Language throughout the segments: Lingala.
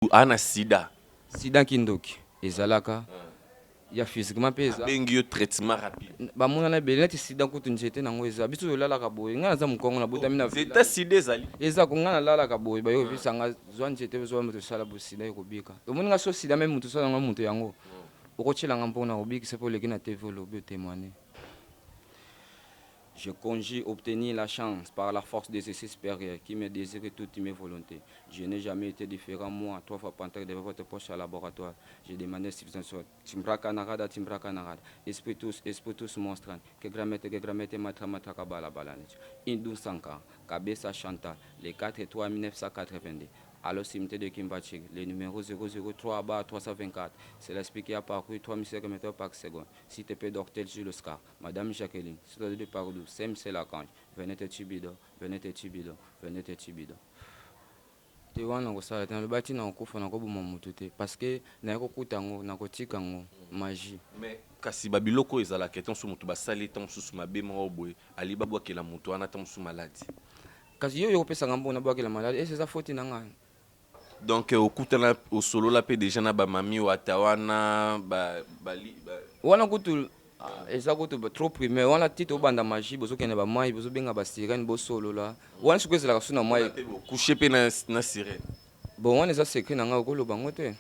ana sida. Sida kindoki ezalaka ya physiquement pesa. Bengi traitement rapide. Ba mona na belete sida kutu njete nango eza biso yolala ka boye ngana za mukongo na botami na villa. C'est sida ezali. Eza ko ngana lala ka boye ba yo bisanga zwa njete bezo mutu sala bo sida ekobika. Omoni nga so sida même mutu sala nga mutu yango. Okotshela nga mpona obiki c'est pour lekina TV lo bio témoigner. Je conjure obtenir la chance par la force des essais supérieurs qui me désire toutes mes volontés. Je n'ai jamais été différent, moi, 3 fois pantalon de votre poche à laboratoire. J'ai demandé suffisance. Timbra canarada, esprit tous monstrant. Que gramete, matra kabala balanich. Indou Sanka, Kabesa Chantal, les 4 et 3 1982. À le cimetière de Kimbachig, le numéro 003 324. C'est l'esprit qui a parcouru 3500 km par seconde. Si tu peux docteur sur le scar, Madame Jacqueline, sur le parcours, c'est la cange. Venez te Tibido, venez te Tibido, venez te Tibido. Tu vois, on a le bâti na okufa na kobuma mutu te parce que na ekokuta ngo na kotika ngo magie. Mais kasi babiloko ezala keton su mutu basali tan su mabe ma oboy ali babwa kela mutu ana tan su maladie. Kasi yo pesa ngambo na bwa kela maladie et c'est ça faute na nga. Donc okutana au solo la pe déjà na ba mami wa tawana bali wana kutu eza kutu trop primaire wana tito banda magie bozo kene ba mai bozo benga ba sirène bo solo la wana sukweza la kasuna mai coucher pe na sirène bon wana eza secret na nga ko bango te.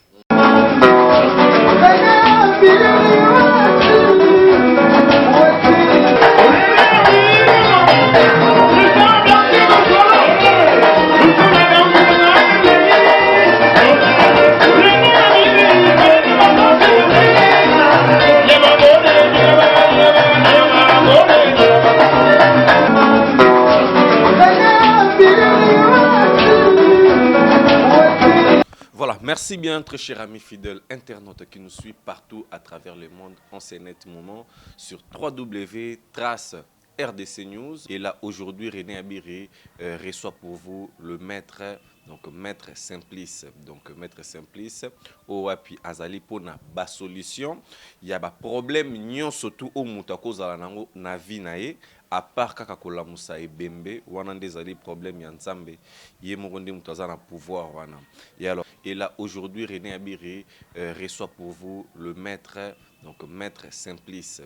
Merci bien, très cher ami fidèle internaute qui nous suit partout à travers le monde en ce net moment sur www.trace-RDC News. Et là, aujourd'hui, René Abiré reçoit pour vous le maître, donc maître Simplice. Donc, maître Simplice, au puis Azali pour na solution. Il y a un problème, nyon surtout au moutako zalanango na vie nae. À part kaka kola musa e bembe wana ndezali problème ya nzambe ye mokonde mutaza na pouvoir wana et là aujourd'hui René Abiré reçoit pour vous le maître donc maître Simplice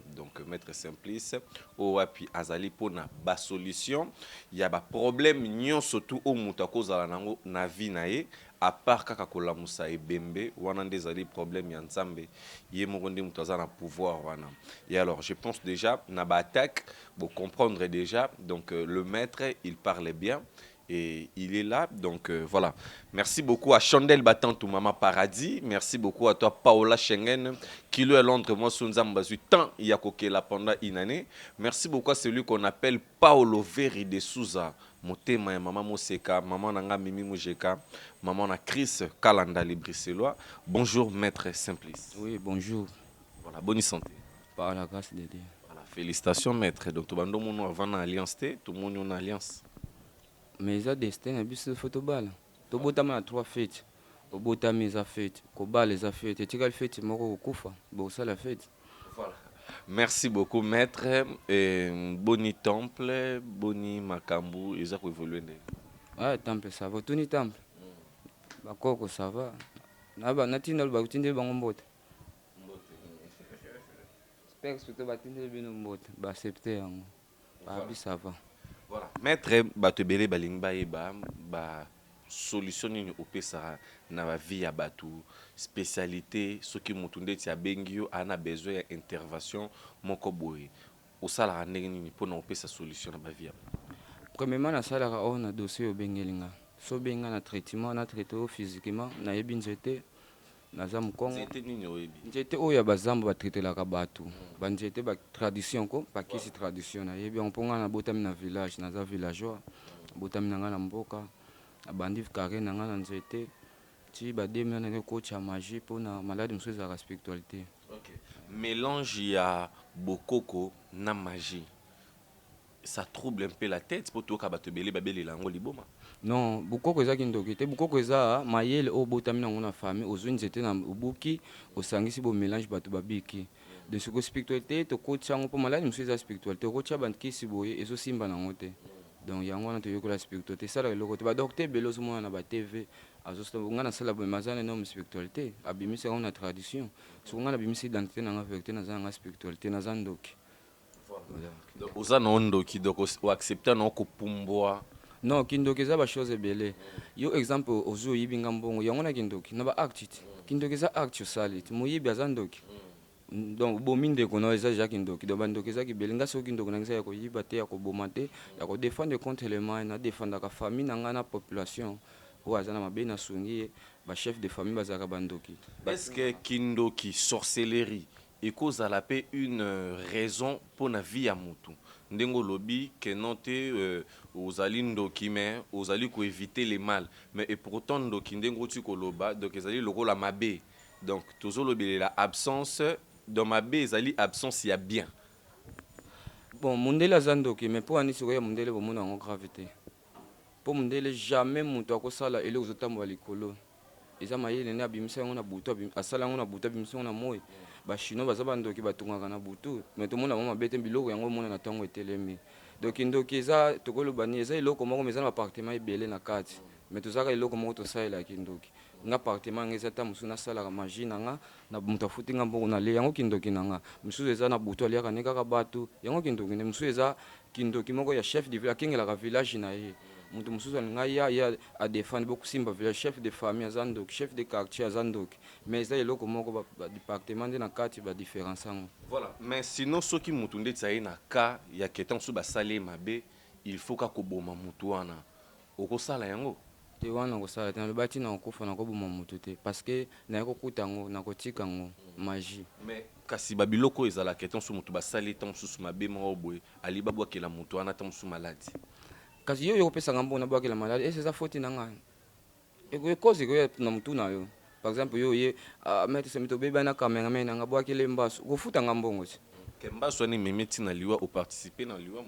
au puis azali pona ba solution il y a ba problème nyon surtout au mutako zala nango na vie nae à part kaka kola musa e bembe wana ndezali problème ya nzambe ye mokonde mutaza na pouvoir wana et alors je pense déjà na ba attaque pour comprendre déjà donc le maître il parle bien et il est là donc voilà merci beaucoup à Chandel Batantou Maman Paradis, merci beaucoup à toi Paola Schengen qui lui est Londres moi Sunzam Bazu tant il y a kokela pendant une année, merci beaucoup à celui qu'on appelle Paolo Veri de Souza motema maman Moseka maman nanga Mimi Mujeka maman na Chris Kalanda Libricelois. Bonjour maître Simplice. Oui bonjour. Voilà bonne santé par la grâce de Dieu. Félicitations maître. Donc tout le monde avant une alliance, tout le monde une alliance. Mais ça destin et puis c'est football. Tout botama 3 fêtes. Au botama les fêtes, kobal les fêtes, et tu as fête moko kufa. Bon ça la fête. Voilà. Merci beaucoup maître et boni temple, boni makambu, ils ont évolué. Ah temple ça va, tout ni temple. Ba koko ça va. Na ba natinal ba utinde bango mbote. Voilà. Maître batebele balingba ba solution ni opesa na ba vie ya batu spécialité ce qui mutunde ti abengio ana besoin intervention moko boye osala ndenge nini pona opesa solution na ba vie. Premièrement na sala ka on a dossier obengelinga so benga na traitement na traité physiquement na yebi nzete naza mukongo nzete oyo bazambo batritelaka bato banzete ba tradition ko bakisi tradition na yebi mponga na botami na village naza villageois botami na nga na mboka abandi carré na nga na nzete ti bademi na coach ya magie pona malade mso za spiritualité. OK. Mélange ya bokoko na magie. Ça trouble un peu la tête pour toi ka batebele babele lango liboma. Non, bukoko eza kindoki te bukoko eza mayele o botami na ngona famille ozwi nzete na obuki osangisi bo mélange bato babiki de ce que spiritualité to kotsango po maladi musu eza spiritualité okotya bandikisi boye ezosimba nango te donc yango wana toyokola spiritualité sala eloko te badokter bele ozomona na batv nga nasala boye maza na énorme spiritualité abimisi yango na tradition soki nga nabimisi identité nanga vérité naza nanga spiritualité naza ndoki. Donc oza na ndoki donc oaccepta na kopumbwa. Non kindoki eza bachose ebele yo exemple ozwi oyibi nga mbongo yango na kindoki na baacte ti kindoki eza acte osali ti moyibi aza ndoki. Donc bomi ndeko no eza déjà kindoki donc bandoki eza kibele nga soki kindoki na ngai ya koyiba te ya koboma te ya kodéfendre contre le mal na défendaka famille na ngai na population oyo aza na mabe na sungi ye bachef de famille bazalaka bandoki. Est-ce que kindoki sorcellerie ekozala mpe une raison mpona vie ya motu ndenge olobi ke non te ozali ndoki mais ozali koéviter le mal mais et pourtant ndoki ndenge oti koloba donc ezali lokola mabe donc tozolobelela absence dans mabe ezali absence ya bien. Bon mundele aza ndoki mais mpo ani sikoyo ya mundele bomona yango grave te mpo mundele jamais moto akosala eloko ozotambola likolo eza mayele nde abimisa yango na butu asala yango na butu abimisa yango na moi bachinois baza bandoki batungaka na butu mais tomona mwa mabe te biloko yango omona na ntango etelemi donc ndoki eza tokoloba nini eza eloko moko mais eza na bapartement ebele na kati mais tozalaka eloko moko tosalelaki ndoki nga partement nga eza ta mosusu nasalaka magie na nga na moto afuti nga mbongo nalia yango kindoki na nga mosusu eza na butu aliaka ne kaka bato yango kindoki nde mosusu eza kindoki moko ya chef de ville akengelaka village na ye moto mosusu alinga ya adefendre bokusimba village chef de famille aza ndoki chef de quartier aza ndoki mais eza eloko moko badepartement nde na kati badiférence yango. Voilà mais sinon soki motu nde ti aye na cas ya keta mosusu basali ye mabe il faut ka koboma motu wana okosala yango te wana kosala te naloba ntina kokufa nakoboma motu te parce que naye kokuta yango nakotika yango magie. mais kasi babiloko oyo ezalaka ete mosusu motu basali ntango mosusu mabe moko boye ali babwakela motu wana ntango mosusu maladi kasi yo okopesanga mbongo nabwakela maladi ese eza foti na ngai ekozi koya na motu na yo par exemple yo ye maître semito obebani na cameraman nanga bwakele mbasu okofutanga mbongo ti ke mbasu wana ememi ntina liwa oparticipe na liwa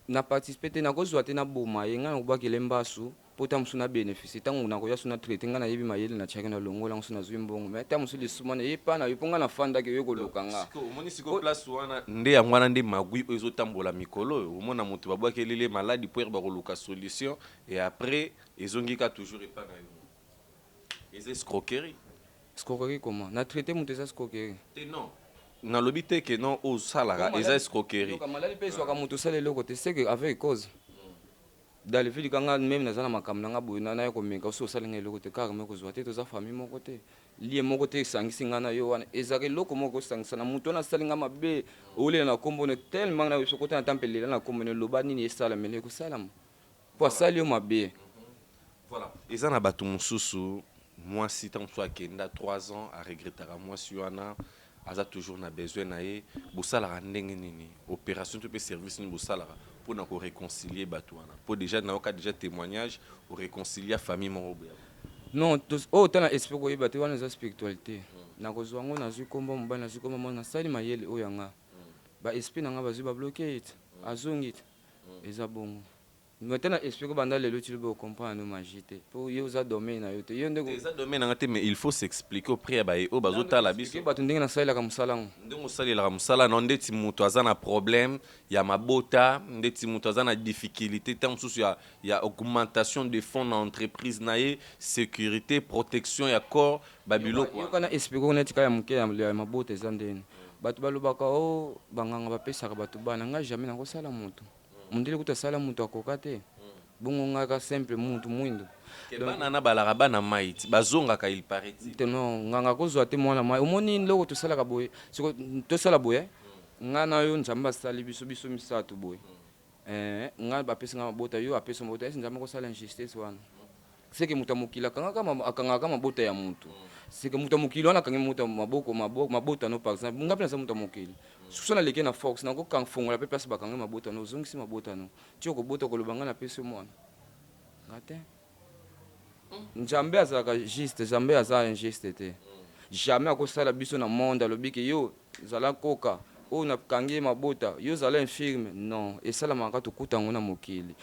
na participe te nakozwa te naboma ye ngai nakobwakele mbasu mpo ta mosu na bénéficie ntango nakoya so na traité ngai nayebi mayele na tiaki na longola ngo so nazwi mbongo mais ta mosu lisuma na ye pa na yo mpo ngai nafandaki oyo koluka nga omoni sikoyo place wana nde yango wana nde magwi oyo ezotambola mikolo oyo omona moto babwakelele maladi mpo ere bakoluka solution et après ezongika toujours epa na yo eza escroquerie. Escroquerie comment na traité moto eza escroquerie te non nalobi te ke non osalaka eza escroquerie maladi mpe ezwaka moto osala eloko te seke avec cause dans le fil kanga même naza na makambo nanga boye naye komeka osi osalinga eloko te kaka me kozwa te toza famille moko te lie moko te esangisi nga na yo wana ezalaka eloko moko osangisa na moto wana asalinga mabe olela na kombo ne tellement na sokota na tempe lela na kombo ne loba nini esalamela ekosalama mpo asali yo mabe. Voilà eza na bato mosusu mwasi ntango mosusu akenda 3 ans aregretaka mwasi wana aza toujours na besoin na ye bosalaka ndenge nini opération to mpe service nini bosalaka mpona koréconcilier bato wana mpo déjà nayoka déjà témoignage oréconcilia famille moko boya non oyo tala esprit koyeba te wana eza spiritualité nakozwa yango nazwi komba mobali nazwi komba mwana nasali mayele oyo yanga baesprit na nga bazwi babloke ete azongi te eza bongo maintenant esprit banda lelo tu le comprendre no magie te pour yo za domaine na yo te yo ndeko eza domaine na te mais il faut s'expliquer auprès ya baye o bazotala biso bato ndenge nasalelaka mosala ngo ndenge osalelaka mosala na ndeti moto aza na problème ya mabota ndeti moto aza na difficulté ntango mosusu ya augmentation de fonds na entreprise na ye sécurité protection ya corps babiloko yokana esprit netika ya moke ya mabota eza ndeni bato balobaka o banganga bapesaka bato bana ngai jamais nakosala moto mundele kuta sala moto akoka te bongo ngaka simple muntu mwindo bana na balaka bana maiti bazongaka il paraît te non nganga kozwa te mwana mai omoni loko tosalaka boye siko tosala boye nga na yo nzambe asali biso misato boye nga bapesi nga mabota yo apesi mabota esi nzambe kosala injustice wana seke mutu amokili akangaka mabota ya mutu seke mutu amokili wana akangi mutu mabota no par exemple nga mpe naza mutu amokili soki naleki na fox nakokanfongola mpe place bakangi mabota no ozongisi mabota no ti okobota koloba nga napesi mwana nga te nzambe azalaka juste nzambe aza injuste te jamais akosala biso na monde alobi ke yo zala koka oyo nakangi mabota yo zala infirme non esalamaka tokuta yango na mokili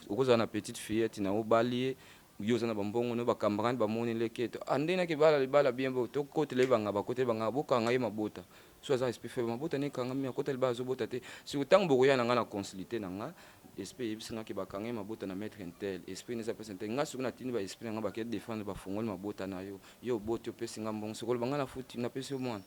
okozala na petite fillette na obali ye yo oza na bambongo no bakambakani bamoni leketo andenaki bala libala bien bo tokotela ebanga bakotela banga bokanga ye mabota so aza esprit faible mabota nekanga mi akotela libala azobota te siko ntango bokoya na nga na consulité na nga esprit yebisanga bakanga mabota na maître intel esprit neza pesa intel nga soki natindi ba esprit nga bakende défendre bafungoli mabota na yo boti opesi nga mbongo sokolo banga na futi na pesi yo mwana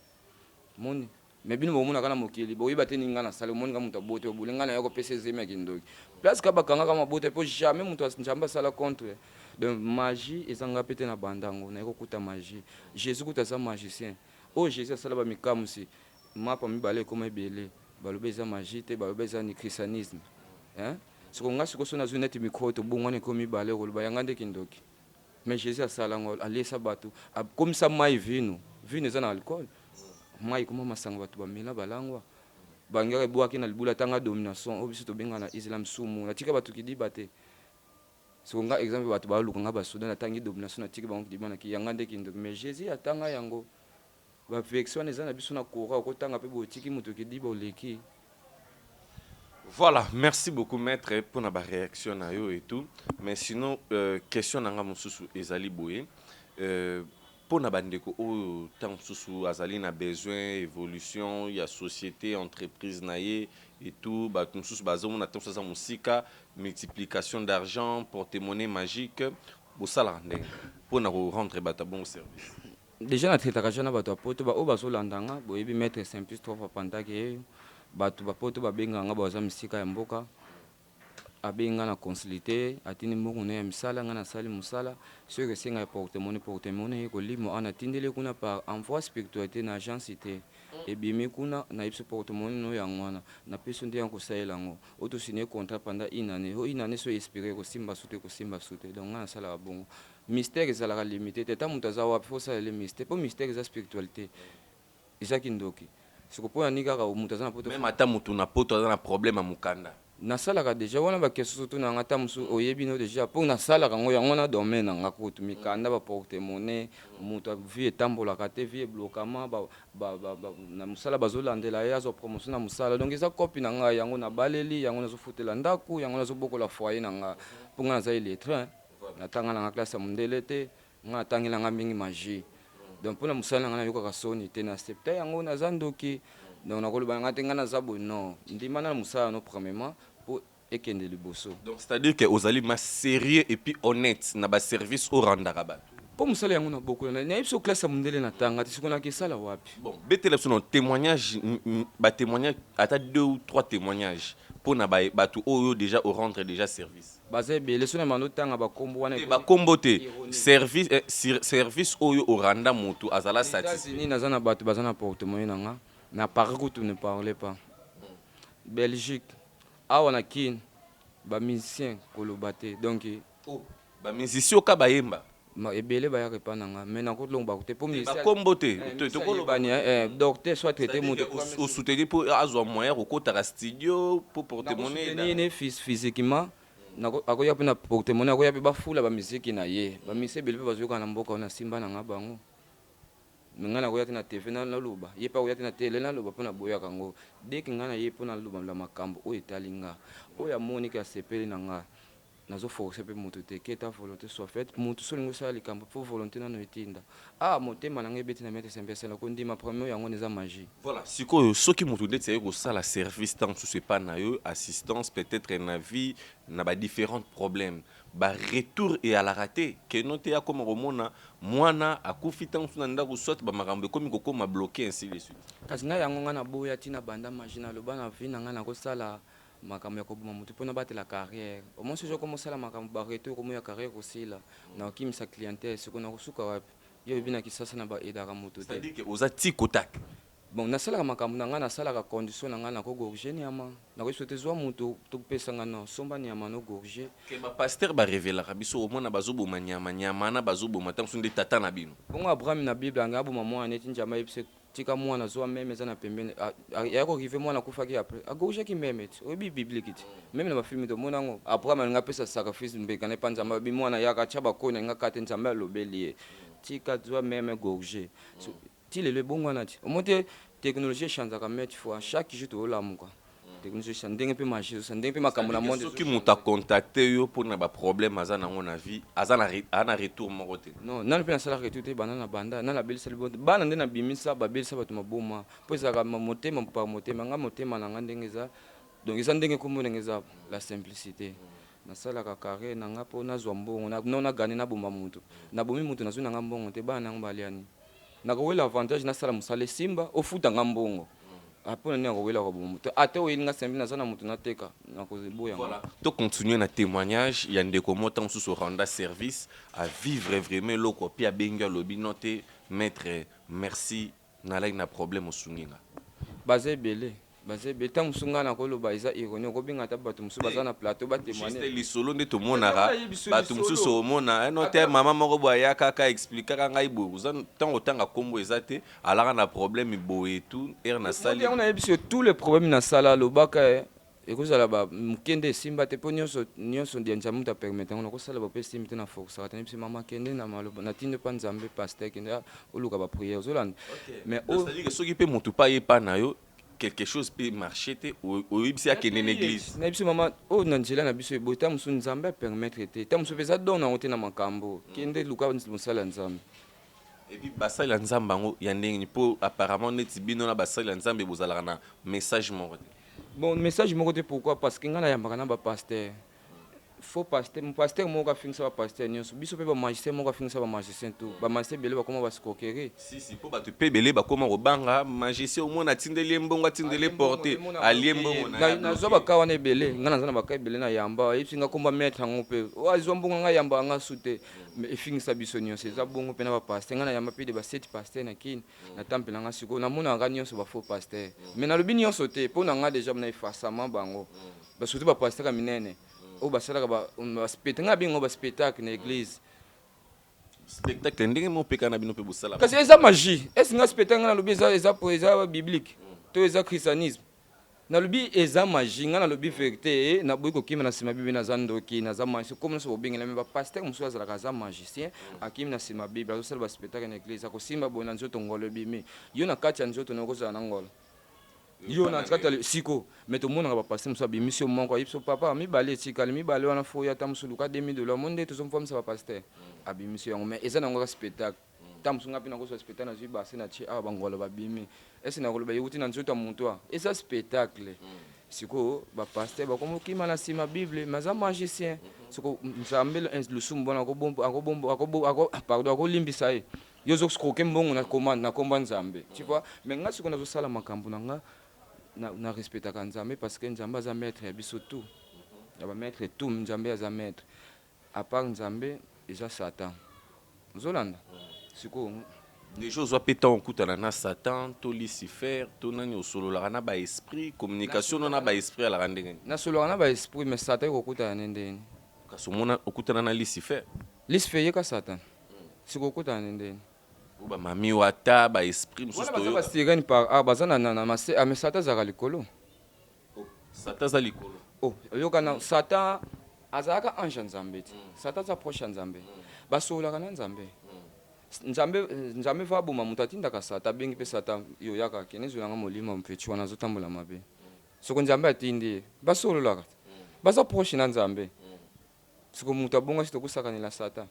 moni mais bino bomona kana mokili boyeba te ninga na sala moni nga mutu aboti obulenga na yako pesi ezemi ya kindoki place ka bakanga ka mabota po jamais mutu njamba sala contre donc magie ezanga pete na bandango na ekokuta magie Jésus kuta sa magicien o Jésus asala ba mikamusi mapa mibale koma ebele balobe eza magie te balobe eza ni christianisme hein soko nga soko sona zuneti micro to bungwane ko mibale koloba yanga nde kindoki mais Jésus asala ngo alesa bato comme ça mai vino eza na alcool mai kuma masanga bato bamela balangwa bangaka ebwaki na libula tanga domination obiso to benga na Islam sumu na tika bato kidi bate soko nga exemple bato baluka nga basoda na tangi domination na tika bango kidi bana ki yanga nde kindoki mais Jésus atanga yango ba vection eza na biso na kora ko tanga pe botiki muto kidi boleki. Voilà, merci beaucoup maître pour la réaction na yo et tout. Mais sinon question nanga mususu ezali boye pour na bandeko o tant mususu azali na besoin évolution ya société entreprise naie et tout ba mususu bazomo na tant ça musika multiplication d'argent porte-monnaie magique bosala ndenge pour na rendre bata bon service. Déjà na traitaka jana bato apoto ba o bazolandanga boyebi maître Simplice trois fois pandake bato bapoto babenganga baza misika ya mboka abenga na consulter atini mbongo na ya misala nga na sali musala soki esenga ya porte-monnaie kolimo ana tindele kuna par envoi spiritualité na agence te ebimi kuna na yebisa porte-monnaie no yango wana na peso nde yango kosalela yango oto signer contrat pendant une année so espérer kosimba sute donc nga na sala bongo mystère ezalaka limité te ta moto aza wapi fo osalela mystère mpo mystère eza spiritualité eza kindoki sikopoya ni kaka moto aza na poto même ata moto na poto aza na problème ya mokanda nasalaka déjà wana bakeso soto na nga ta mosu oyebi no déjà mpo nasalaka ngo yango na domaine na nga kutu mikanda baporte-monnaie moto vie etambolaka te vie eblokama na mosala bazolandela ye azwa promotion na mosala donc eza kopi na ngai yango nabaleli yango nazofutela ndako yango nazobokola foyer na nga mpo nga naza illettré natanga na nga classe ya mondele te nga natangela nga mingi magie donc mpona mosala na nga nayokaka soni te na septa yango naza ndoki donc nakoloba nga te nga naza boye non ndima na mosala no premièrement pour ekende liboso donc c'est-à-dire que ozali ma sérieux et puis honnête na ba service au randaka bato mpo mosala yango na bokola nayebi so classe ya mondele natanga te sikoyo nakesala wapi bon betela biso na témoignage batémoignage ata 2 ou 3 témoignages mpo na bato oyo déjà au rendre déjà service baza ebele so na mando tanga bakombo wana bakombo te service oyo oranda moto azala satisfait naza na bato baza na porte-monnaie na nga na Paris kutu ne parlait pas Belgique awa na kine bamusicien koloba te donc bamusicien oka bayemba ebele bayaka epa na nga mais nakolonga bako te mpo bakombo te tokolobani docteur soit traité moto osoutenir mpo azwa moyen kokotaka studio mpo porte-monnaie ne physiquement akoya mpe na porte-monnaie akoya mpe bafula bamusiki na ye bamusiki ebele mpe bazoyoka na mboka wana simba na nga bango nga nakoya te na tv naloba ye mpe akoya te na tele naloba mpo naboyaka yango deki nga na ye mpo nalobamela makambo oyo etali nga oyo amoniki asepeli na nga nazoforce mpe moto te ke ta volonté soit faite moto solingi osala likambo mpo volonté nano etinda motema na nga ebeti na maître Saint-Pierre asala kondima premier yango eza magie voilà sikoyo soki moto ndeti aye kosala service tant mosusu epa na yo assistance peut-être na vie na badifférents problèmes baretour eyalaka te keno te akoma komona mwana akufi ntango mosusu na ndako soit bamakambo ekomi kokoma bloqué ainsi de suite kasi ngai yango ngai naboya ntina banda magie naloba na vie na ngai nakosala makambo ya koboma motu mpona batela carrière omonsi ozo komosala makambo baretour komo ya carrière kosila na okimisa clientèle siko nakosuka wapi yo oyebi na kisasa na baedaka motu te c'est-à-dire que oza tikotaka bon nasalaka makambo na ngai nasalaka condition na ngai nakogorge nyama nakoyebisa te zwa motu topesanga na somba nyama nogorge ke bapaster barevelaka biso omona bazoboma nyama wana bazoboma ntango mosusu nde tata na bino bongo abraham na bible ange aboma mwana neti njama yebise tika mwana zwa meme eza na pembeni yakorive mwana akufaki apres agorgeki meme ti oyebi biblike ti meme na bafilme tomona yango abraham alingi apesa sacrifice mbekana epa nzambe abi mwana yaka atya bakoi na lingi akate nzambe alobeli ye tika zwa meme gorge ti lelo ebongo wana ti omo te technologie echanzaka mete fois chaque jour toolamuka technologie echange ndenge mpe magie osa ndenge mpe makambo na monde soki moto acontacte yo mpona baproblème aza nango na vie aza na retour moko te non nani mpe nasalaka retour te bana na banda nani abelisali bana nde nabimisa babelisa bato maboma mpo ezalaka motema par motema nga motema na nga ndenge eza donc eza ndenge kombo ndenge eza la simplicité nasalaka carré nanga mpo nazwa mbongo no nagane nabomba mutu nabomi mutu nazwi nanga mbongo te bana nango baliani nakowela avantage nasala mosala esimba ofutanga mbongo apona nini akowela koboma mutu ate oyeli nga sembi naza na mutu nateka nakoboya voilà to continuer na témoignage ya ndeko mota mosusu renda service à vivre vraiment eloko mpe abengi alobi no te maître merci nalaki na problème osunginga baza ebele ntango mosu ngai nakoloba eza ironie okobenga ata bato mosusu baza na plateau batémoigne lisolo nde tomonaka bato mosusu omona no te mama moko boye aya kaka explikaka ngai boye oza ntango otanga nkombo eza te alaka na problème boye tout ere nasali yango nayebi biso tous les problèmes nasala alobaka ekozala mokende esimba te mpo nyonso ya nzambe moto apermete yango nakosala bape esimbi te na forusaka te nayebi biso mama kende na maloba natindi mpa nzambe paster kende oluka bapriere ozolanda mais soki mpe motu mpa ye pa na yo quelque chose peut marcher te oyebisi akende na église na biso mama oyo na nzela na biso eboye ta mosu nzambe apermettre te ta mosu mpe eza don nango te na makambo kende luka mosala ya nzambe epuis basali ya nzambe yango ya ndenge mpo apparemment neti bino na basali ya nzambe bozalaka na message moko te bon message moko te pourquoi parce que ngai nayambaka na bapaster faux paster moko afingisa bapaster nyonso biso mpe bamagicien moko afingisa bamagicien to bamagicien ebele bakoma bascroquerie si mpo bato mpe ebele bakoma kobanga magicien omona atindeli ye mbongo atindeli porte alie mbongo nazwa baka wana ebele ngai naza na baka ebele na yamba yebisi nga komba maître yango mpe azwa mbongo ngai yambaka nga su te efingisa biso nyonso eza bongo mpe na bapaster ngai na yamba mpe de baseti paster na kini na temple na nga sikoyo namonaka nyonso bafaux paster mais nalobi nyonso te mpo na nga deja na efasama bango basurtout bapaster ya minene oyo basalaka ngai abengo baspectacle na église spectacle ndenge mopeka na bino mpe bosala kasi eza magie esi nga spectacle ngai nalobi eza biblique to eza christianisme nalobi eza magie ngai nalobi vérité naboyi kokima na nsima bible naza ndoki naza magicien komi nyonso bobengela me bapaster mosusu azalaka aza magicien akimi na nsima bible azosala baspectacle na église akosimba boye na nzoto ngolo ebimi yo na kati ya nzoto na okozala na ngolo yo na kati ya siko mais tomonaka bapaster mosusu abimisi yo moko ayebi so papa mibale etikali mibale wana foya ata mosu luka 2000 mo nde tozomfamisa bapaster abimisi yango mais eza nango kaka spectacle ta mosu nga mpe nakozwa spectacle nazwi base na tie awa bangolo babimi esi nakoloba yeuti na nzoto ya moto eza spectacle siko bapaster bakomokima na nsima bible mais aza magicien siko nzambe lusumu bona akolimbisa ye yo ozokroke mbongo na komba nzambe tu vois mais nga siko nazosala makambo na nga na respectaka nzambe parce que nzambe aza maître ya biso tout ya bamaître tout nzambe aza maître à part nzambe eza satan ozolanda sikoyo deja ozwa mpe ntango okutana na satan to lucifer to nani osololaka na baesprit communication no na baesprit alaka ndenge nasololaka na baesprit mais satan ekokutana ne ndeni kasi omona okutana na lucifer yeka satan sikokutana ne ndeni bamami wata baesprit mosusu basirene par baza mais satan azalaka likolo satan aza likolo oyokana satan azalaka ange ya nzambe te satan aza proche ya nzambe basololaka na nzambe nzambe va aboma moto atindaka satan abengi mpe satan yo yaka kende ezolanga molimo mpeti wana azotambola mabe soko nzambe atindi ye basololaka baza proche na nzambe siko moto abongasi tokosakanela satan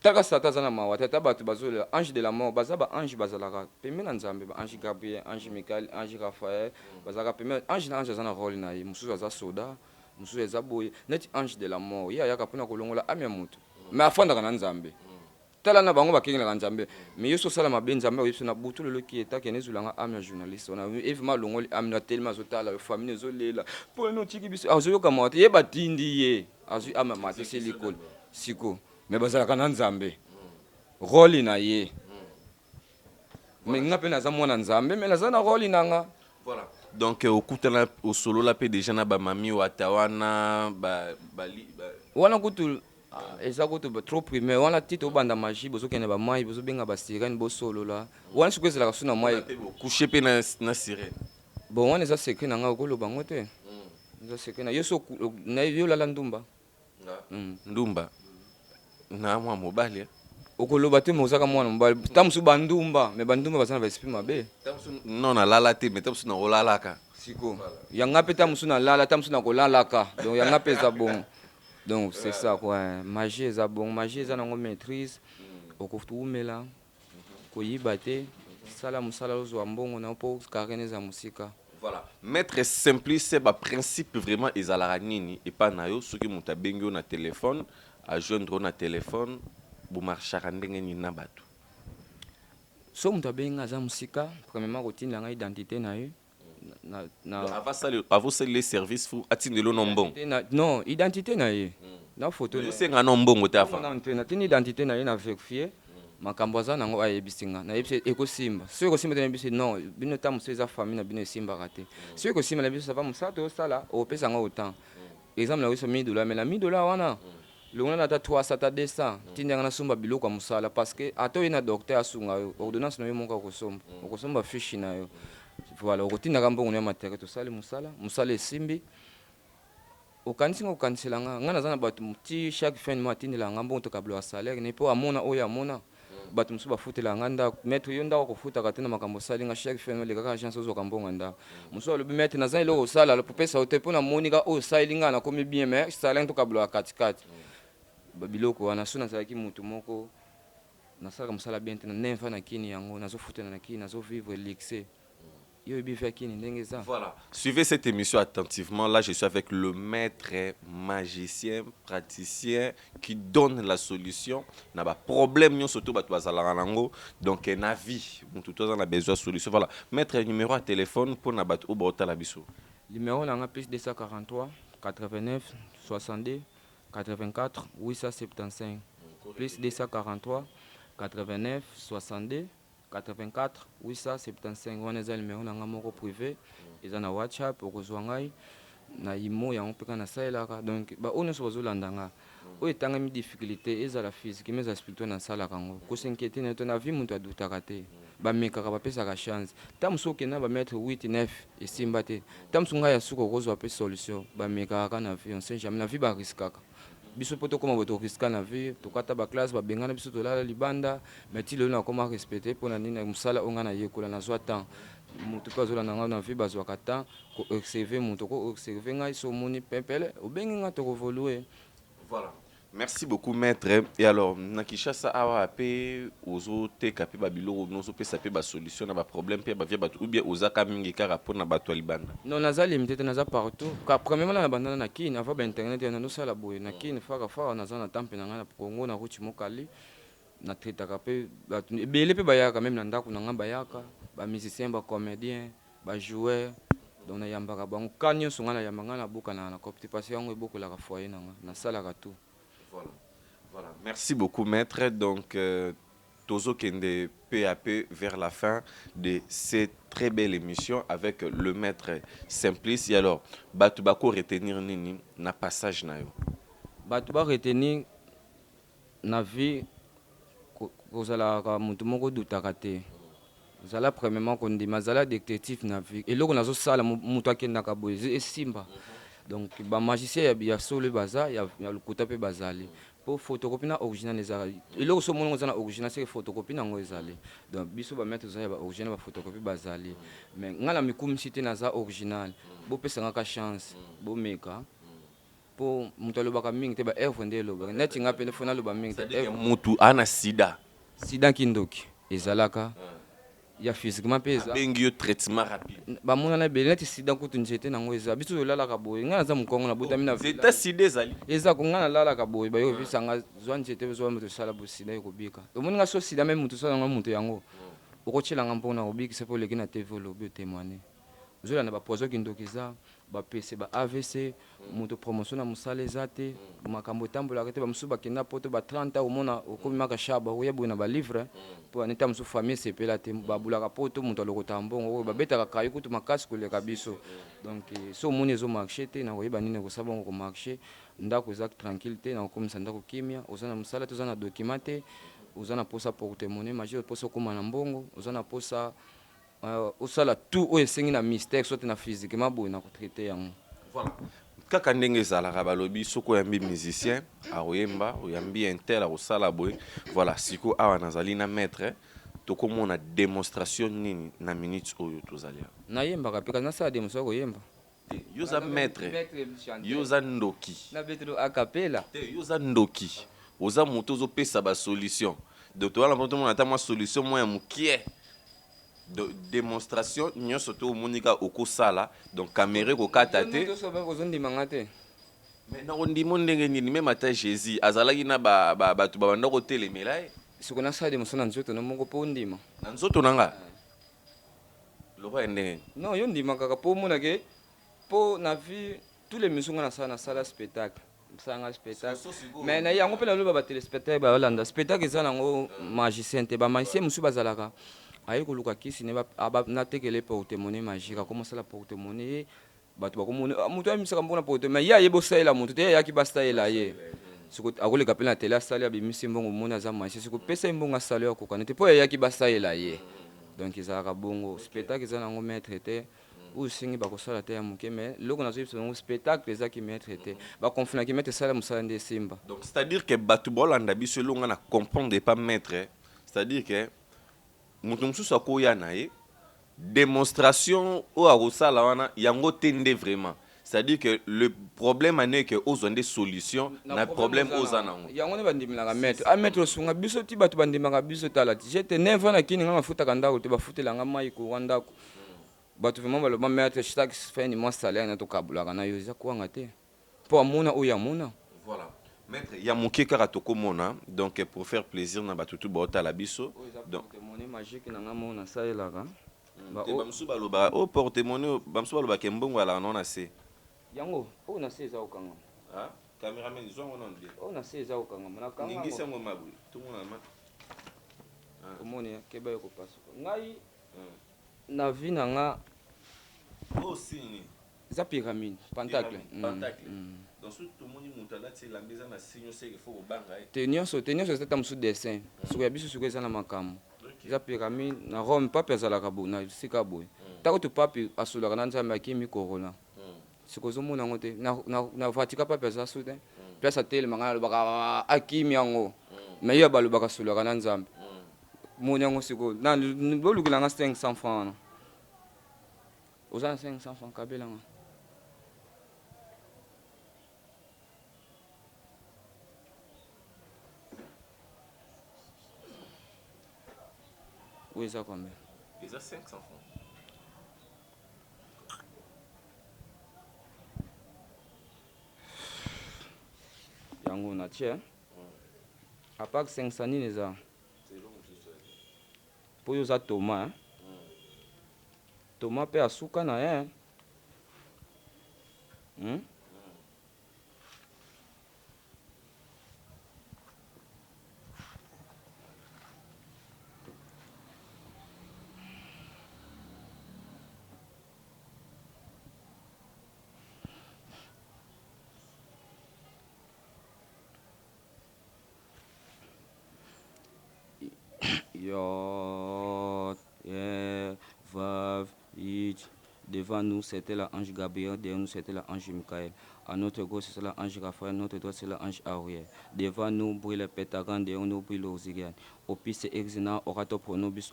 taka satan aza na mawa te ata bato bazolela ange de la mort baza baange bazalaka pembe na nzambe baange gabriel ange michael ange raphaël bazalaka pembe ange na ange aza na role na ye mosusu aza soda mosusu eza boye neti ange de la mort ye ayaka mpona kolongola ame ya moto mais afandaka na nzambe tala na bango bakengelaka nzambe mais yo sosala mabe nzambe ayebi so na butu loloki etakende ezulanga ame ya journaliste wana evima alongoli ame na telema azotala yo famille ezolela mpo ene otiki biso azoyoka mawa te ye batindi ye azwi ame ya mate se likolo siko mais bazalaka na nzambe role na ye mais nga mpe naza mwana nzambe mais naza na role nanga voilà donc okutana osolola mpe déjà na bamami wata wana wana kutu eza kutu trop primaire wana tite obanda magie bozokende bamai bozobenga basirene bosolola wana sikoyo ezalaka so na mai couche mpe na sirene bon wana eza secret na ngai okoloba ngo te eza secret na yo so yolala ndumba ndumba na mwa mobali okoloba te mozaka mwana mobali ta mosusu bandumba mais bandumba baza na baesprit mabe non nalala te mais ta mosusu nakolalaka siko yanga mpe ta mosusu nalala ta mosusu nakolalaka donc yanga mpe eza bon donc c'est ça quoi magie eza bon magie eza nango maîtrise okotumela koyiba te sala mosala ozwa mbongo na mpo karene eza mosika Voilà. Maître Simplice, c'est le principe vraiment ezalaka nini et pas na yo soki muta bengi na téléphone, à joindre na téléphone, bu marchaka ndenge ni na batu. So mutu abengi aza musika, premièrement routine nga identité na ye. Avant ça les services fou atindelo nombon. Non, identité na ye. Na photo na. C'est nga nombon ngotafa. Na tini identité na ye na vérifier. Makambo aza nango ayebisinga na yebise ekosimba so ekosimba tena bise non bino ta museza famille na bino esimba kate so ekosimba na biso ça va musato osala opesa nga autant exemple na biso $1000 mais la $1000 wana longona na ta 300 ta 200 tindanga na somba biloko musala parce que ato ina docteur asunga yo ordonnance na yo monka okosomba fiche na yo voilà okotinda kambongo na matériel to sali musala esimbi okanisi okanisela nga naza na bato ti chaque fin de mois tindela nga mbongo to kablo salaire ne po amona oyo amona bato musu bafutela nga ndako maître yo ndako kofutaka te na makambo osali nga chaque fin lekaka agence ozoka mbongo ndako musu alobi maître naza eloko osala popesa yo te mpo namoni ka oyo osali nga nakomi bien mais salaire tokabloka katikati biloko wana so nazalaki mutu moko nasalaka mosala bien te na 9 ans na kini yango nazofutela na kini nazovivre luxe. Voilà. Suivez cette émission attentivement. Là, je suis avec le maître magicien, praticien qui donne la solution. Il y a des problèmes, surtout donc un avis. Tout on a besoin de solution. Voilà. Maître numéro à téléphone pour nabat ou bota la biso. Numéro là plus 243 89 62 84 875 plus 243 89 62 84 875 wana eza numéro na nga moko privé eza na WhatsApp okozwa ngai na imo yango mpeka nasalelaka donc baoyo nyonso bazolanda nga oyo etangami difficulté ezala physique mais eza spirituel nasalaka yango kosinquiété na to na vie moto adutaka te bamekaka bapesaka chance ta mosu okenda bametre 8 9 esimba te ta mosu ngai ya suka okozwa pe solution bamekaka kaka na vie on sait jamais na vie bariskaka biso poto koma boto riska na vie tokata ba classe ba bengana biso tolala libanda mais ti lelo na koma respecter pona nini musala onga na yekola na zwa temps mutu pa zola nanga na vie bazwa kata ko observer mutu ko observer ngai so moni pempele obengi nga to evoluer. Voilà. Merci beaucoup maître. Et alors na Kinshasa awa ape ozo te kapi ba biloko nozo pe sape ba solution na ba problème pe ba via ba ou bien ozaka mingi kara pona ba to libanda. Non naza limité naza partout. Car premièrement na banda na kini avant ba internet na no sala boye na kini faka naza na tempe na nga na Congo na route mokali na traitaka pe belé pe bayaka même na ndako na nga bayaka ba musicien ba comédien ba joueur donc na yambaka bango kanyo songa na yambanga na buka na participation yango ebokola ka foyer na nga na sala ka tout. Voilà. Voilà. Merci beaucoup, maître. Donc, Tozo Kende, peu à peu, vers la fin de cette très belle émission avec le maître Simplice. Et alors, Batubako retenir nini na passage na yo. Batuba retenir na vie kozala ka mutu moko dutaka te. Zala premièrement qu'on dit mazala détective na vie. Et là on a zo sala mutu akendaka boye esimba. Donc ba magicien ya solo baza ya lukuta pe bazali pour photocopie na original ezali eloko so mongo za na original c'est photocopie nango ezali donc biso ba mettre za ba original ba photocopie bazali mais ngala mikumisi na za original bo pesa ngaka chance bo meka pour mutu alobaka mingi te ba œuvre ndelo ba net nga pe fona loba mingi te mutu ana sida kindoki ezalaka ya physiquement pesa bengi yo traitement rapide ba mona na belete sida kutu njete nango eza biso lala ka boye nga za mukongo na botami na zeta sida ezali eza ko nga na lala ka boye ba yo bisanga zwa njete zo mutu sala bo sida ekobika omoni nga so sida même mutu sala nga mutu yango okochela nga mpona obiki sepo leki na TV lobi témoigner zola na ba pozo kindokiza ba PC ba AVC mutu promotion na musala ezate makambo tambola kete ba musu bakenda poto ba 30 omona okomi maka shaba oyebu na ba livre po aneta musu famille sepela te ba bulaka poto mutu alokota mbongo ba betaka kayi kutu makasi koleka biso donc so moni ezo marché te na oyeba nini ko sabongo ko marché ndako za tranquille te na okomisa ndako kimia ozana musala tozana documenté ozana posa pour témoigner majeur posa komana mbongo ozana posa osala tout oyo esengi na mystère soki na physiquement boye na kotraite yango. Voilà. Kaka ndenge ezalaka balobi soki oyambi musicien akoyemba oyambi intel akosala boye voilà siko awa nazali na maître tokomona démonstration nini na minute oyo tozali nayembaka mpe kasi nasala démonstration koyemba yoza maître yoza ndoki na betelo acapella yoza ndoki oza moto ozopesa basolution donc towana mpo tomona ata mwa solution mwa ya mokie démonstration nyonso to monika okosala donc caméra kokata te mais nakondima ndenge nini même ata Jésus azalaki na bato babanda kotelemela ye siko nasala demonstration na nzoto na moko mpo ondima na nzoto na nga loba ya ndenge non yo ndima kaka mpo omonake mpo na vie tous les missions nga nasala spectacle msalanga spectacle mais na yango mpe naloba batelespectacle bayolanda spectacle eza nango magicien te bamagicien mosusu bazalaka aye koluka kisi natekele portemone magique akomosala portemone ye bato bakomona moto ayimisaka mbongo na portemone mais ye ayeba osalela moto te ye ayaki basalela ye siko akoleka mpe na tele asali abimisi mbongo moni aza magicien siko pesa ye mbongo asala yo akokana te mpo ayaki basalela ye donc ezalaka bongo spectacle eza nango maître te oyo singi bakosala te ya moke mais loko nazoyebisa bango spectacle ezaki maître te bakonfinaki maître esala mosala nde esimba donc c'est à dire que bato baolanda biso elonga na comprendre pas maître c'est à dire que moto mosusu akoya na ye démonstration oyo akosala wana yango te nde vraiment c'est à dire que le problème ane ke ozwa nde solution na problème oza nango yango nde bandimelaka maître maître osunga biso ti bato bandimaka biso tala ti jete 9 ans na kini nga bafutaka ndako te bafutelanga mai kowa ndako bato vraiment baloba maître chaque fin du mois salaire na tokabulaka na yo eza kwanga te mpo amona oyo amona voilà maître ya moke kaka tokomona donc pour faire plaisir na bato tu baotala biso donc monnaie magique nanga mo nasalelaka bamosusu balobaka o portemone bamosusu balobaka mbongo alaka no na se yango oyo na se eza kokanga cameraman zongo non bien oyo na se eza kokanga ningisi yango mabwe tomona omoni keba yo kopasuka ngai na vie na nga signe eza pyramide pentacle donc soki tomoni moto alati elamba eza na signe oseke fo kobanga ye te nyonso eza ta mosusu dessin siko ya biso siko eza na makambo eza pyramide na Rome pape azalaka boye na sika boye ntango to pape asololaka na nzambe akimi korona siko ozomona yango te na vatika pape aza su te place atelemaka alobaka akimi yango mais ye balobaka asololaka na nzambe moni yango siko bolukilanga 500 francs wana oza na 500 francs kabelanga oyo eza combien eza 500 francs yango na tie apart 500 nini eza mpo oyo oza toma toma mpe asuka na ye Yod, Vav, Ich. Devant nous, c'était l'ange Gabriel, derrière nous, c'était l'ange Michael. À notre gauche, c'est l'ange Raphaël, à notre droite, c'est l'ange Ariel. Devant nous brille le pétagon, derrière nous brille l'oxygène. Opis exina, orato pronobis,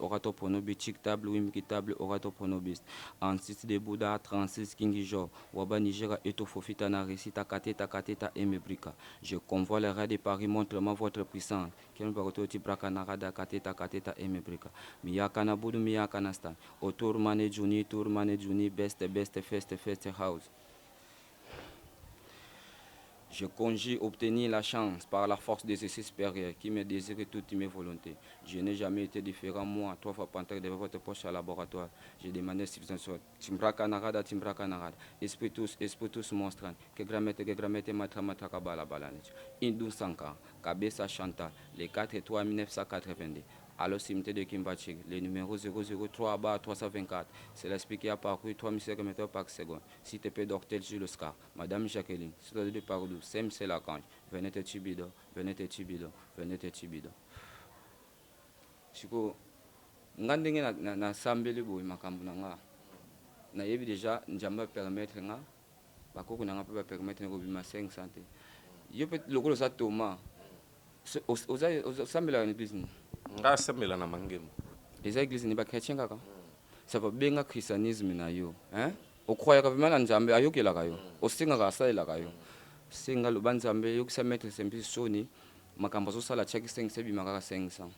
chic table, wimikitable, orato pronobis. Ensuite de Bouddha, 36 Kingijo, Waba Nigeria, Etofofita, Narisita, Kateta, Emebrika. Je convoie les rats de Paris, montre-moi votre puissance. Quel baroto tibraka narada, Kateta, Emebrika. Miyakana Boudou, Miyakana Stan. Autour Mane Juni, Tour Mane Juni, best, first house. Je conjure obtenir la chance par la force des esprits supérieurs qui me désire toutes mes volontés. Je n'ai jamais été différent, moi, 3 fois panthère de votre poche à laboratoire. J'ai demandé suffisance. Timbraka narada. Esprit tous monstrant. Que gramete, matra kabala balanich. Indou Sanka, Kabesa Chantal, les 4 étoiles 1982. À le cimetière de Kimbachig, le numéro 003-324. C'est l'esprit qui a parcouru 3000 km par seconde. Si tu peux d'Ortel sur le scar. Madame Jacqueline, c'est le Parodou, Sem c'est la cange. Venez te Tibido. Siko, ngandenge na sambeli boy makambu nga. Na yebi déjà njamba permettre nga. Bakoko nga peut permettre ngo bima 500. Yo peut lokolo sa Thomas. Oza sambela na business. nga sambela na mangemo eza église ni ba chrétien kaka ça va benga christianisme na yo okroyaka vraiment na nzambe ayokelaka yo osengaka asalelaka yo senga loba nzambe yokisa maître simple soni makambo azosala tiaki 5 sebima kaka 500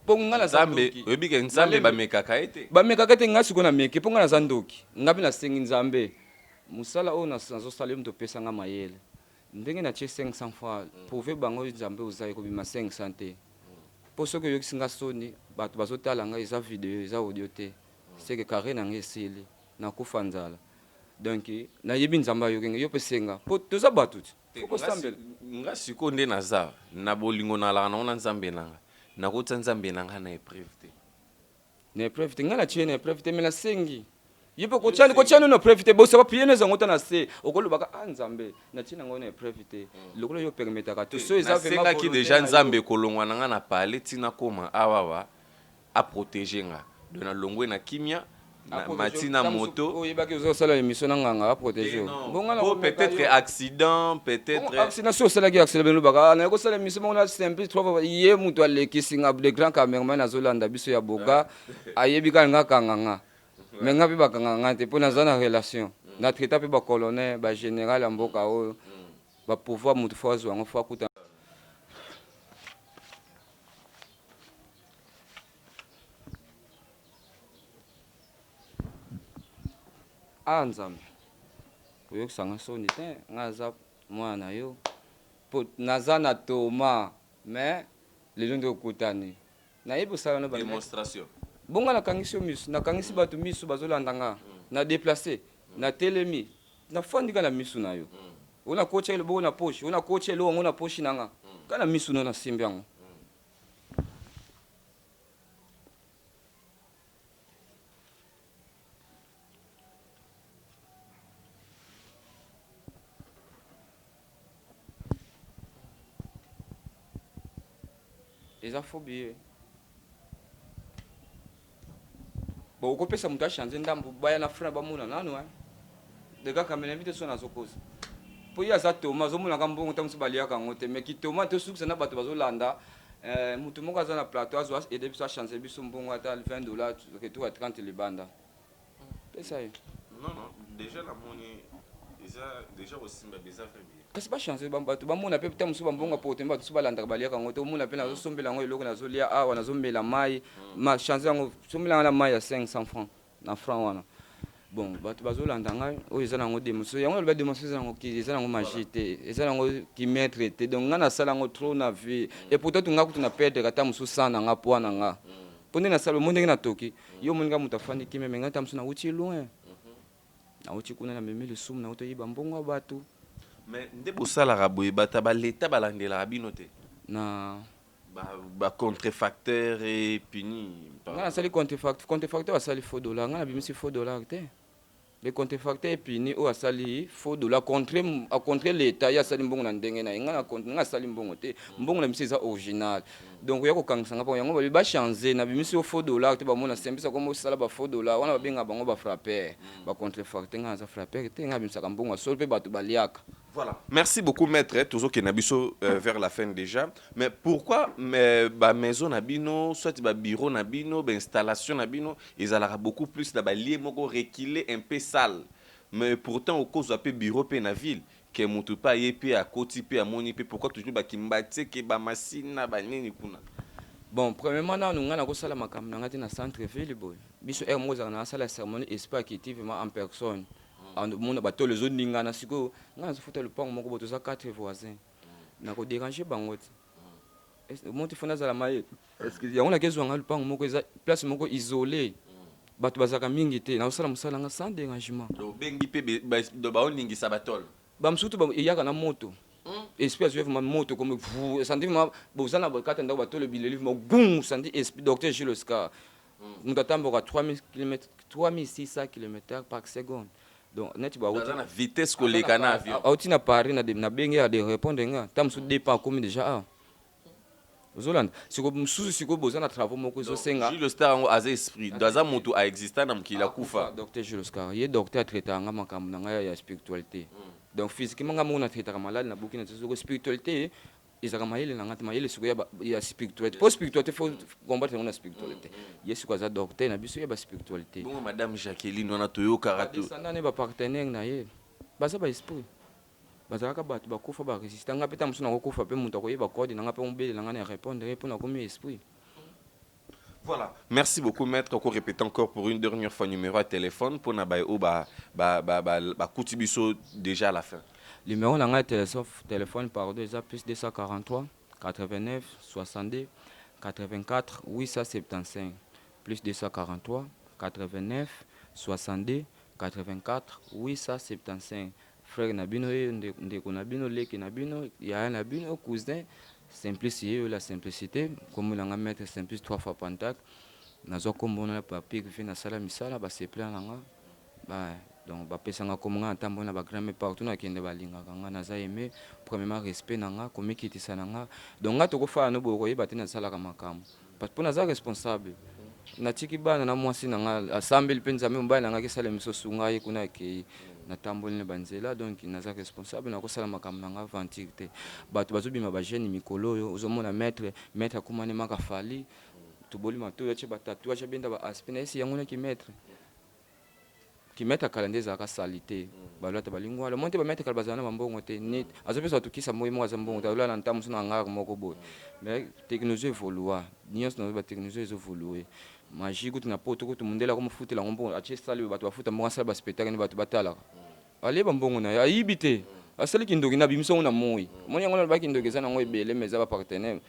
mpo nga na nzambe oyebi ke nzambe bamekaka ete bamekaka te nga sikoyo na meke mpo nga naza ndoki nga mpe nasengi nzambe mosala oyo nazosala yo moto opesanga mayele ndenge natie 500 francs prouve bango nzambe oza ekobima 500 te mpo soki oyokisi nga soni bato bazotala ngai eza video eza audio te seke kare na ngai esili nakufa nzala donc nayebi nzambe ayoki ngai yo mpe senga mpo toza bato te fokosambela nga sikoyo nde naza na bolingo nalaka nango na nzambe nanga nakotya nzambe nanga na épreuve te na épreuve te ngai natie na épreuve te me nasengi ye mpe kotia no na épreuve te bosaba pie no ezango ta na se okolobaka nzambe natie nango na épreuve te lokolo yo permetaka to so eza nasengaki deja nzambe kolongwa na nga na pale ntina koma awawa aprotege nga do nalongwe na kimia matina moto oyebaki ozosala émission na nganga aprotege po peut-être accident peut-être accident so osalaki accident benobaka naye kosala émission mongo na simple trois ye moto alekisi nga de grand cameraman azolanda biso ya boka ayebi kaka nga kanganga me nga mpe bakanganga te mpo naza na relation na traita mpe bacolonel bagénéral ya mboka oyo bapouvoir moto fo azwa yango fo akuta nzambe oyokisanga soni te nga aza mwana na yo mpo naza na toma me lelo nde okutani nayebi osala no démonstration bonga nakangisi yo miso nakangisi bato miso bazolanda nga na déplace na telemi nafandika na miso na yo ona kotia eloboko na poche ona kotia eloko yango na poche na nga ka na miso no nasimbi yango eza phobie bon okopesa moto achange ndambo baya na frère bamona nanu de kaka mena invite so nazokoza mpo ye aza toma azomonaka mbongo ta mosu baliaka yango te mais kitoma te osukisa na bato bazolanda moto moko aza na plateau azwa ede biso achange biso mbongo ata $20 retour ya 30 libanda pesa ye non déjà namoni eza déjà osimba beza vrai bien kasi bachange bato bamona mpe ta mosu bambongo apote bato so balandaka baliaka yango te omona mpe nazosombela yango eloko nazolia awa nazomela mai machange yango sombelanga na mai ya 500 francs na franc wana bon bato bazolanda ngai oyo eza nango démonstration yango loba démonstration eza nango eza nango magie te eza nango kimetre te donc ngai nasala yango trop na vie et pourtant tunga kutu na perdre ata mosu sa na nga poa na nga mpo nde nasala omo ndenge natoki yo omoninga moto afandi kimia me ngai ta mosu nauti loin nauti kuna namemi lisumu nauti oyiba mbongo ya bato mais nde bosalaka boye bato baleta balandelaka bino te na bacontrefacteur e puni ngai nasali contrefacteur asali faux dollar ngai nabimisi faux dollar te le contrefacteur epini oyo asali faux dollar contre l'état ye asali mbongo na ndenge na ye ngai asali mbongo te mbongo na biso eza original donc oya kokangisanga mpo yango bachange na bimisi yo faux dollar te bamona sembisa komo osala bafaux dollar wana babengaka bango bafrappeur bacontrefacteur ngai aza frappeur te ngai abimisaka mbongo asolo mpe bato baliaka. Voilà. Merci beaucoup, maître. Toujours qui nabiso vers la fin déjà. Mais pourquoi ba maison nabino, soit ba bureau nabino, ba installation nabino, ils allaient beaucoup plus dans ba lieu moko reculé un peu sale. Mais pourtant au cause peu bureau pe na ville que mutu pa yepe à côté pe à moni pe pourquoi toujours ba kimbate ke ba machine na ba nini kuna. Bon, premièrement na nunga na ko sala makambo na ngati na centre ville boy. Biso moza na sala cérémonie espoir qui effectivement en personne. Mon bateau les autres ningana siko ngana se le pont moko boto za 4 voisins na ko déranger bango est monte fona za la maye est-ce que ya on a kezo nga le pont moko za place moko isolé bato bazaka mingi te na osala musala nga sans dérangement do bengi pe do ba oningi sabatol ba msutu ba yaka na moto espèce de moto comme vous senti ma bozana ba katanda bato le bileli mo boum senti esprit docteur Jules Oscar nous attendons à 3000 km 3600 km par seconde. Donc net ba dans la vitesse que les canaux avion auti na Paris na bengi ya de répondre nga tam su dépend comme déjà Zoland siko msusu siko bozana travaux moko zo senga Jules Star a esprit dans un moto a existant na mkila kufa docteur Jules Star ye docteur traiter nga makambo na nga ya spiritualité donc physiquement nga mona traiter malade na bukina zo spiritualité ezaka mayele na ngati mayele siko ya spiritualité pour spiritualité faut combattre na spiritualité yesu kwa za docteur na biso ya ba spiritualité bon madame Jacqueline wana toyoka rato sanane ba partenaire na ye baza ba esprit bazalaka bato bakufa ba resistant nga peta musuna kokufa pe mutu akoyeba code na nga pe mobele na nga na répondre pe na komi esprit Voilà. Merci beaucoup, maître. Encore répéter encore pour une dernière fois numéro de téléphone pour n'abaye au Koutibiso déjà à la fin. Numéro nanga téléphone pardon, eza plus 243 89 62 84 875 plus 243 89 62 84 875. Frère na bino ndeko na bino leki na bino yaya na bino cousin simplicité la simplicité comme nanga mettre simplice 3 fois pantac nazo kombona papier que na sala misala ba se plan nanga ba donc bapesanga komo nga ntambo na bagrame partout nakende balingaka nga naza aimé premièrement respect na nga komikitisa na nga donc nga tokofala no boye koyeba te nasalaka makambo parce mpo naza responsable natiki bana na mwasi na nga asambeli mpe nzambe mobali na nga kisala misosu ngai kuna akei natamboli na banzela donc naza responsable nakosala makambo na nga aventure te bato bazobima bajeune mikolo oyo ozomona maître akomani maka fali toboli matoyo atie batatouage abenda baaspe na esi yango naki maître kimettre kala nde ezalaka sali te balata balingwala mo te bamettre kala bazala na bambongo te ni azopesa batukisa moi moko aza mbongo te alola na ntamu so na ngaka moko boye mais technologie evolua nyonso na batechnologie ezovolue magie kutu na poto kutu mondele akomofutela yango mbongo atie sali bato bafuta mbongo asala baspectacle ni bato batalaka aleba mbongo na ye ayibi te asaliki ndoki na bimisongo na moi moni yango nalobaki ndoki eza nango ebele mais eza bapartenaire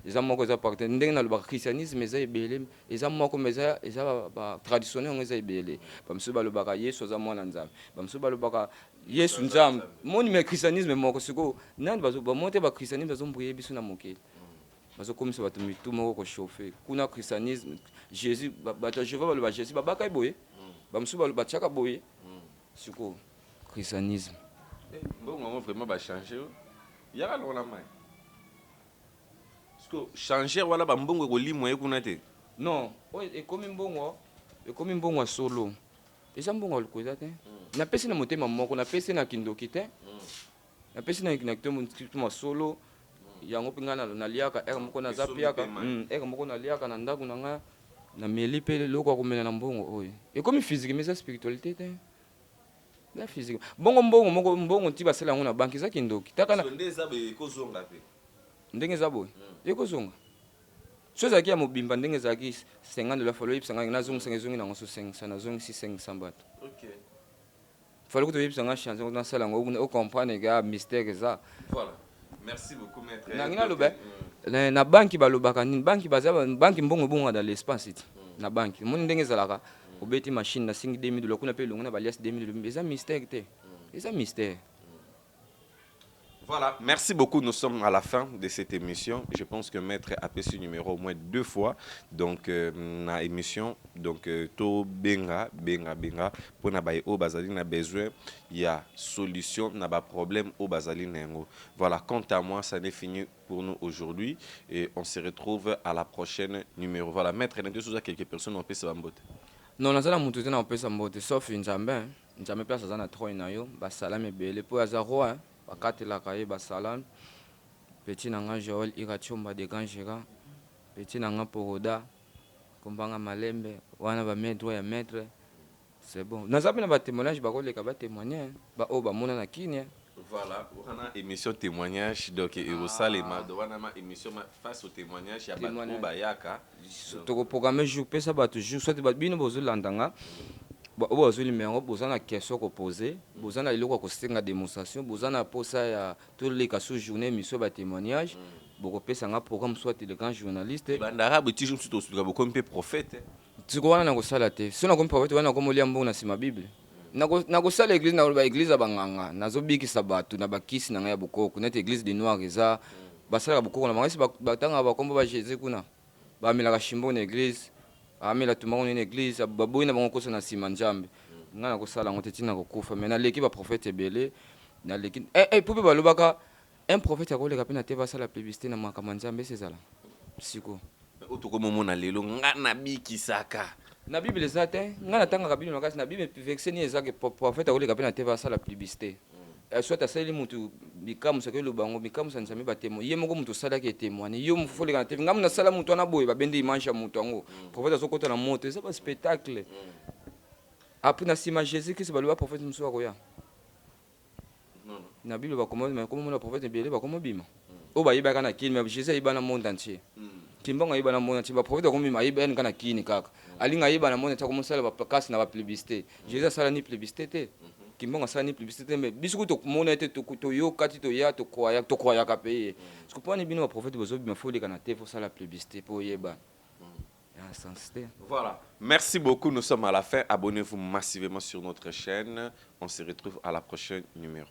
eza moko eza partenaire ndenge nalobaka christianisme eza ebele eza moko mais eza traditionnel yango eza ebele bamosusu balobaka yesu aza mwana nzambe bamosusu balobaka yesu nzambe moni mais christianisme moko sikoyo nani bamo te bachristianisme bazombrouye biso na mokili bazokomisa bato mitu moko kochauffe kuna christianisme jésus bato ya jehova baloba jésus babaka boye bamosusu batiaka boye sikoyo christianisme mbongo yango vraiment bachange yaka longo na mai changer wala bambongo ekolimo ye kuna te non oyo ekomi mbongo ya solo eza mbongo ya lokoza te napesi na motema moko napesi na kindoki te napesi na kitoma solo yango mpe ngai naliaka ere moko naza piaka ere moko naliaka na ndako na ngai nameli mpe eloko ya komela na mbongo oyo ekomi physique mais eza spiritualité te eza physique mbongo moko mbongo nti basala yango na banke eza kindoki taka ndenge eza boye ekozonga so ezalaki ya mobimba ndenge ezalaki 50 dola falo oyebisa ngai nazongisanga ezongi nango so 500 nazongisi 500 bato falo kuta oyebisa ngai change nasala yango ocomprendre ga mystère eza merci beaucoup maître nangi naloba na banki balobaka nini banki mbongo ebonga dans l'espace iti na banki moni ndenge ezalaka obeti machine nasingi 2000 dola kuna mpe elongo na baliasi 2000 dola eza mystère te eza mystère. Voilà, merci beaucoup. Nous sommes à la fin de cette émission. Je pense que Maître a fait ce numéro au moins 2 fois. Donc, na émission, donc, to benga, pour nabaye au bazali na besoin, il y a solution, n'a pas problème au bazali nengo. Voilà, quant à moi, ça n'est fini pour nous aujourd'hui et on se retrouve à la prochaine numéro. Voilà, Maître, il y a des quelques personnes ont fait ça en botte. Non, on a ça mutu na opesa mbote sauf Nzambe. Nzambe place za na trop na yo, ba salame bele po aza roi. Bakatelaka ye basalam petit nanga Joel Irachomba de Gangera petit nanga Poroda kombanga malembe wana ba maître ya maître c'est bon nazapi na ba témoignage bakoleka ba témoigner ba o ba mona na kinya. Voilà, on a émission témoignage donc Erosalema do wana ma émission face au témoignage ya bato bayaka to programmer jour pesa bato jour soit ba bino bozolandanga bozo numéro boza na question ko poser boza na iloko ko senga démonstration boza na posa ya tous les cas sur journée mission ba témoignage boko pesa nga programme soit le grand journaliste bandara petit jour tout sur boko mpe prophète tiko wana na ko sala te so na ko prophète wana ko molia mbongo na sima bible na ko sala église na ba église abanganga nazo bikisa bato na bakisi na nga ya bokoko net église de noir eza basala bokoko na mangasi batanga bakombo ba Jésus kuna ba melaka shimbo na église amela tumango une église baboyi na bango kosa na sima nzambe nga na kosala ngo tetina kokufa mais na leki ba prophète ebele na leki pope balobaka un prophète akoleka pe na te basala publicité na makambo nzambe sezala siko otokomomona lelo nga na bikisaka na bible eza te nga natangaka bino makasi na bible verset ni ezaka prophète akoleka pe na te basala publicité soit asali mutu bikamusa ke lobango bikamusa nzambe batemo ye moko mutu salaki témoigner yo mufoleka na te ngamu na sala mutu ana boye babende image ya mutu ngo prophète azokota na moto eza ba spectacle après na sima Jésus Christ baloba prophète musu akoya non na bible bakoma mais comme na prophète belé bakoma bima o ba yebaka na kini mais Jésus ayeba na monde entier Timbonga iba na mona timba profite comme ma iba en kana kini kaka. Alinga iba na mona ta comme ça ba kasi na ba plébiscité. Jésus sala ni plébiscité te. Kimbonga sala ni plébiscité mais bisu to mona te to yo kati to ya to kwaya ka paye. Parce que pour ni bino ba profite bozo bi ma foli kana te faut sala plébiscité pour yeba. Voilà. Merci beaucoup. Nous sommes à la fin. Abonnez-vous massivement sur notre chaîne. On se retrouve à la prochaine numéro.